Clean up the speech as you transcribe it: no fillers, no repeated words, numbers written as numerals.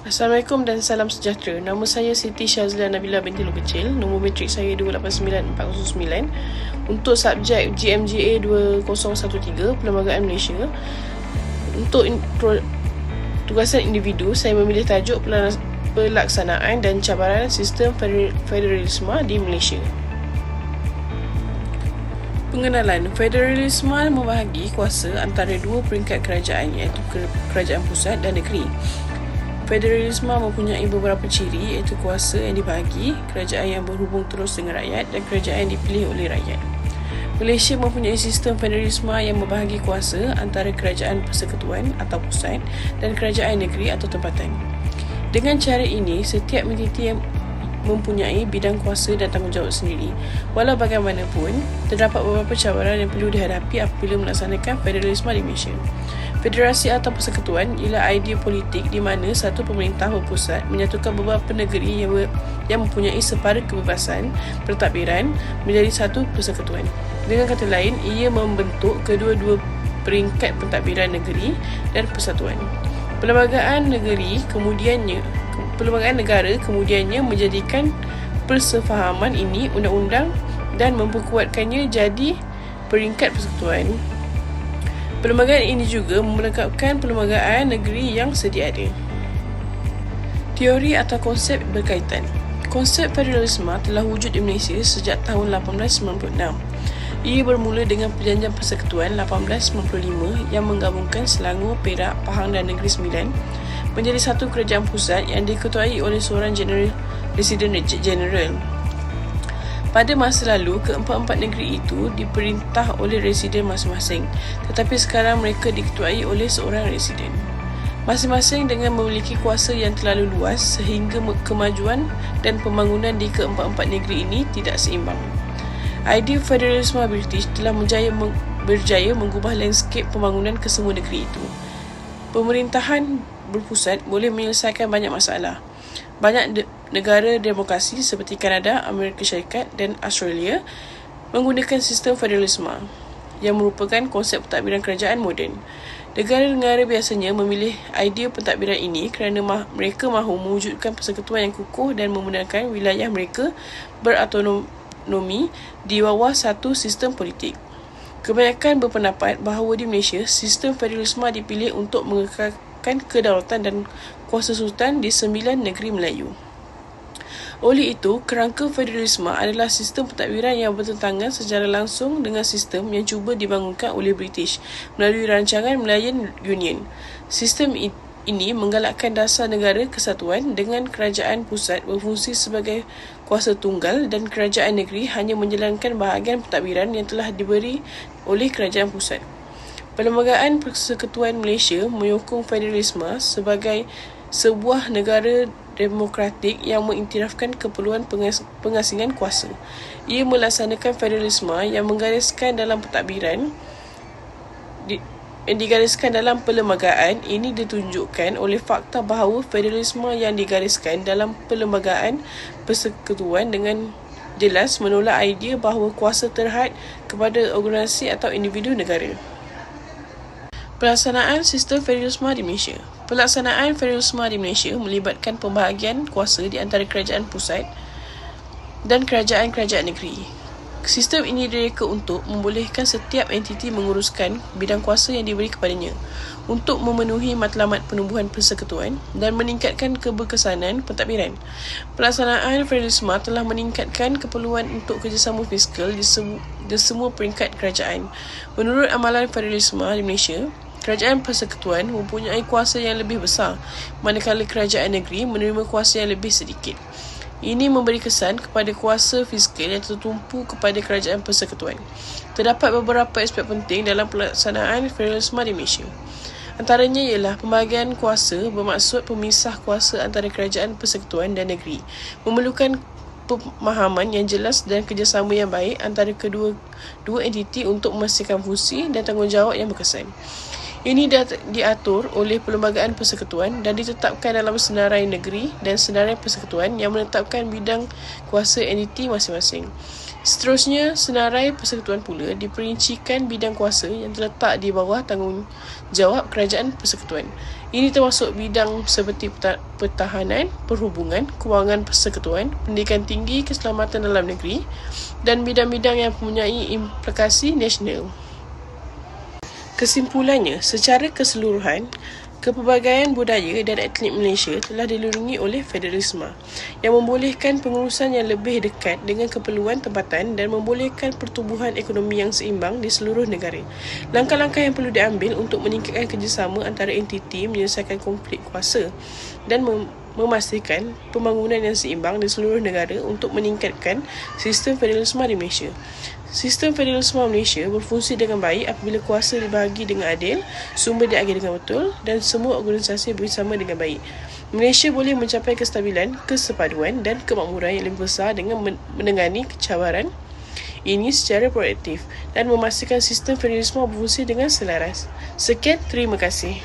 Assalamualaikum dan salam sejahtera. Nama saya Siti Syazlia Nabila binti Lokecil. Nombor matrik saya 289409. Untuk subjek GMGA 2013 Perlembagaan Malaysia. Untuk tugasan individu, saya memilih tajuk pelaksanaan dan cabaran sistem federalisme di Malaysia. Pengenalan. Federalisme membahagi kuasa antara dua peringkat kerajaan, iaitu kerajaan pusat dan negeri. Federalisme mempunyai beberapa ciri, iaitu kuasa yang dibahagi, kerajaan yang berhubung terus dengan rakyat dan kerajaan yang dipilih oleh rakyat. Malaysia mempunyai sistem federalisme yang membahagi kuasa antara kerajaan persekutuan atau pusat dan kerajaan negeri atau tempatan. Dengan cara ini, setiap entiti yang mempunyai bidang kuasa dan tanggungjawab sendiri. Walau bagaimanapun, terdapat beberapa cabaran yang perlu dihadapi apabila melaksanakan federalisme di Malaysia. Federasi atau persekutuan ialah idea politik di mana satu pemerintah berpusat menyatukan beberapa negeri yang mempunyai separa kebebasan pentadbiran menjadi satu persekutuan. Dengan kata lain, ia membentuk kedua-dua peringkat pentadbiran negeri dan persatuan. Perlembagaan negara kemudiannya menjadikan persefahaman ini undang-undang dan memperkuatkannya jadi peringkat persekutuan. Perlembagaan ini juga melengkapkan perlembagaan negeri yang sedia ada. Teori atau konsep berkaitan. Konsep federalisme telah wujud di Malaysia sejak tahun 1896. Ia bermula dengan Perjanjian Persekutuan 1895 yang menggabungkan Selangor, Perak, Pahang dan Negeri Sembilan menjadi satu kerajaan pusat yang diketuai oleh seorang Residen Jeneral. Pada masa lalu, keempat-empat negeri itu diperintah oleh residen masing-masing, tetapi sekarang mereka diketuai oleh seorang residen. Masing-masing dengan memiliki kuasa yang terlalu luas sehingga kemajuan dan pembangunan di keempat-empat negeri ini tidak seimbang. Idea federalisme British telah berjaya mengubah landscape pembangunan ke semua negeri itu. Pemerintahan berpusat boleh menyelesaikan banyak masalah. Banyak negara demokrasi seperti Kanada, Amerika Syarikat dan Australia menggunakan sistem federalisme yang merupakan konsep pentadbiran kerajaan moden. Negara-negara biasanya memilih idea pentadbiran ini kerana mereka mahu mewujudkan persekutuan yang kukuh dan membenarkan wilayah mereka berautonomi di bawah satu sistem politik. Kebanyakan berpendapat bahawa di Malaysia, sistem federalisme dipilih untuk mengekalkan kedaulatan dan kuasa sultan di 9 negeri Melayu. Oleh itu, kerangka federalisme adalah sistem pentadbiran yang bertentangan secara langsung dengan sistem yang cuba dibangunkan oleh British melalui rancangan Malayan Union. Sistem ini menggalakkan dasar negara kesatuan dengan kerajaan pusat berfungsi sebagai kuasa tunggal dan kerajaan negeri hanya menjalankan bahagian pentadbiran yang telah diberi oleh kerajaan pusat. Perlembagaan Persekutuan Malaysia menyokong federalisme sebagai sebuah negara demokratik yang mengiktirafkan keperluan pengasingan kuasa. Ia melaksanakan federalisme yang menggariskan dalam pentadbiran yang digariskan dalam perlembagaan ini ditunjukkan oleh fakta bahawa federalisme yang digariskan dalam perlembagaan persekutuan dengan jelas menolak idea bahawa kuasa terhad kepada organisasi atau individu negara. Pelaksanaan sistem federalisme di Malaysia. Pelaksanaan federalisme di Malaysia melibatkan pembahagian kuasa di antara kerajaan pusat dan kerajaan-kerajaan negeri. Sistem ini direka untuk membolehkan setiap entiti menguruskan bidang kuasa yang diberi kepadanya untuk memenuhi matlamat penumbuhan persekutuan dan meningkatkan keberkesanan pentadbiran. Pelaksanaan federalisme telah meningkatkan keperluan untuk kerjasama fiskal di semua peringkat kerajaan. Menurut amalan federalisme di Malaysia, kerajaan persekutuan mempunyai kuasa yang lebih besar, manakala kerajaan negeri menerima kuasa yang lebih sedikit. Ini memberi kesan kepada kuasa fiskal yang tertumpu kepada kerajaan persekutuan. Terdapat beberapa aspek penting dalam pelaksanaan federalisme di Malaysia. Antaranya ialah pembahagian kuasa bermaksud pemisah kuasa antara kerajaan persekutuan dan negeri, memerlukan pemahaman yang jelas dan kerjasama yang baik antara kedua entiti untuk memastikan fungsi dan tanggungjawab yang berkesan. Ini diatur oleh Perlembagaan Persekutuan dan ditetapkan dalam Senarai Negeri dan Senarai Persekutuan yang menetapkan bidang kuasa entiti masing-masing. Seterusnya, Senarai Persekutuan pula diperincikan bidang kuasa yang terletak di bawah tanggungjawab Kerajaan Persekutuan. Ini termasuk bidang seperti pertahanan, perhubungan, kewangan persekutuan, pendidikan tinggi, keselamatan dalam negeri dan bidang-bidang yang mempunyai implikasi nasional. Kesimpulannya, secara keseluruhan, kepelbagaian budaya dan etnik Malaysia telah dilindungi oleh federalisme yang membolehkan pengurusan yang lebih dekat dengan keperluan tempatan dan membolehkan pertumbuhan ekonomi yang seimbang di seluruh negara. Langkah-langkah yang perlu diambil untuk meningkatkan kerjasama antara entiti menyelesaikan konflik kuasa dan memastikan pembangunan yang seimbang di seluruh negara untuk meningkatkan sistem federalisme di Malaysia. Sistem federalisme Malaysia berfungsi dengan baik apabila kuasa dibahagi dengan adil, sumber diagih dengan betul dan semua organisasi bersama dengan baik. Malaysia boleh mencapai kestabilan, kesepaduan dan kemakmuran yang lebih besar dengan menangani cabaran ini secara proaktif dan memastikan sistem federalisme berfungsi dengan selaras. Sekian, terima kasih.